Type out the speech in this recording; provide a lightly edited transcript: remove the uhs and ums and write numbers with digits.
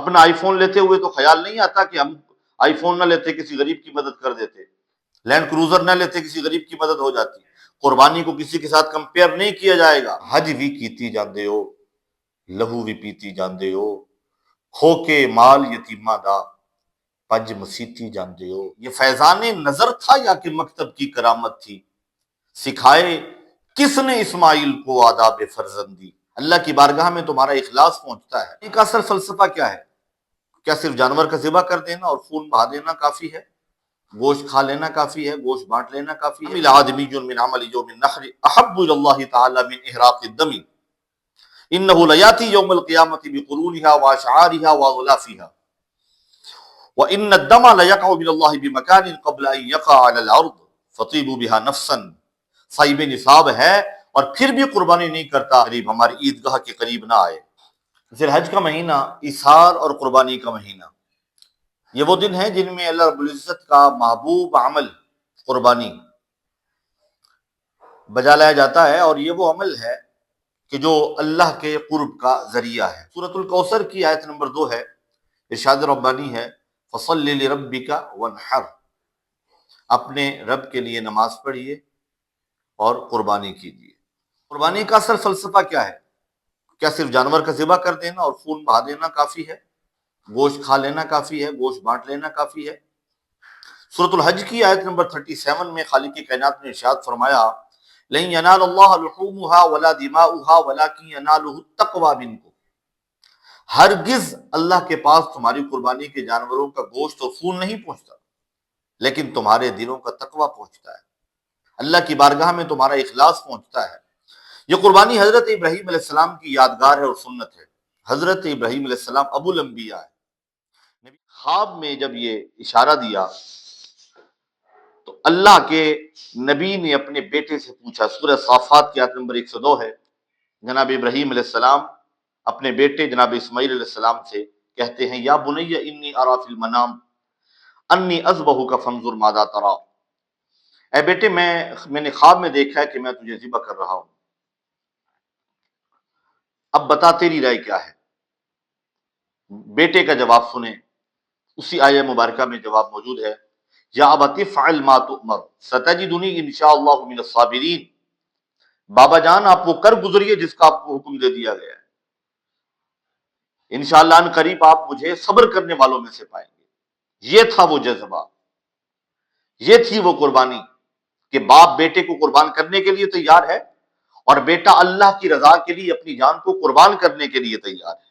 اپنا آئی فون لیتے ہوئے تو خیال نہیں آتا کہ ہم آئی فون نہ لیتے کسی غریب کی مدد کر دیتے، لینڈ کروزر نہ لیتے کسی غریب کی مدد ہو جاتی۔ قربانی کو کسی کے ساتھ کمپیئر نہیں کیا جائے گا۔ حج بھی کیتی جاندے ہو، لہو بھی پیتی جاندے ہو، کھو کے مال یتیماں دا پنج مسیتی جاندے ہو۔ یہ فیضان نظر تھا یا کہ مکتب کی کرامت تھی؟ سکھائے کس نے اسماعیل کو آداب فرزندی؟ اللہ کی بارگاہ میں تمہارا اخلاص پہنچتا ہے۔ ان کا اصل فلسفہ کیا ہے؟ کیا صرف جانور کا ذبح کر دینا اور خون بہا دینا کافی ہے؟ گوشت کھا لینا کافی ہے؟ گوشت بانٹ لینا کافی ہے؟ آدمی من عمل یوم النحر احب الی اللہ تعالی من احراق الدم انہ لیاتی یوم القیامۃ بقرونها واشعارها واغلافها وان الدم لیقع من اللہ بمکان قبل ان یقع علی الارض فطیبوا بها نفسا۔ صاحب نصاب ہے اور پھر بھی قربانی نہیں کرتا، قریب ہماری عیدگاہ کے قریب نہ آئے۔ ذی الحج کا مہینہ ایثار اور قربانی کا مہینہ، یہ وہ دن ہیں جن میں اللہ رب العزت کا محبوب عمل قربانی بجا لایا جاتا ہے، اور یہ وہ عمل ہے کہ جو اللہ کے قرب کا ذریعہ ہے۔ سورۃ الکوثر کی آیت نمبر 2 ہے، ارشاد ربانی ہے فصل لربک وانحر، اپنے رب کے لیے نماز پڑھیے اور قربانی کیجیے۔ قربانی کا اصل فلسفہ کیا ہے؟ کیا صرف جانور کا ذبح کر دینا اور خون بہا دینا کافی ہے؟ گوشت کھا لینا کافی ہے؟ گوشت بانٹ لینا کافی ہے؟ سورۃ الحج کی آیت نمبر 37 میں خالق کائنات نے ارشاد فرمایا لن ینال اللہ لحومها ولا دماؤها ولکن ینالہ التقوی منکم، ہرگز اللہ کے پاس تمہاری قربانی کے جانوروں کا گوشت اور خون نہیں پہنچتا، لیکن تمہارے دلوں کا تقوی پہنچتا ہے، اللہ کی بارگاہ میں تمہارا اخلاص پہنچتا ہے۔ یہ قربانی حضرت ابراہیم علیہ السلام کی یادگار ہے اور سنت ہے۔ حضرت ابراہیم علیہ السلام ابو الانبیاء ہے۔ خواب میں جب یہ اشارہ دیا تو اللہ کے نبی نے اپنے بیٹے سے پوچھا، سورہ صافات کی آیت نمبر 102 ہے، جناب ابراہیم علیہ السلام اپنے بیٹے جناب اسماعیل علیہ السلام سے کہتے ہیں یا بنی انی اری فی المنام انی اذبحک فانظر ماذا تری، اے بیٹے میں نے خواب میں دیکھا ہے کہ میں تجھے ذبح کر رہا ہوں، اب بتا تیری رائے کیا ہے؟ بیٹے کا جواب سنیں، اسی آیہ مبارکہ میں جواب موجود ہے یا ابت افعل ما تؤمر ستجدنی انشاءاللہ من الصابرین، بابا جان آپ وہ کر گزریے جس کا آپ کو حکم دے دیا گیا ہے، انشاءاللہ ان قریب آپ مجھے صبر کرنے والوں میں سے پائیں گے۔ یہ تھا وہ جذبہ، یہ تھی وہ قربانی کہ باپ بیٹے کو قربان کرنے کے لیے تیار ہے اور بیٹا اللہ کی رضا کے لیے اپنی جان کو قربان کرنے کے لیے تیار ہے۔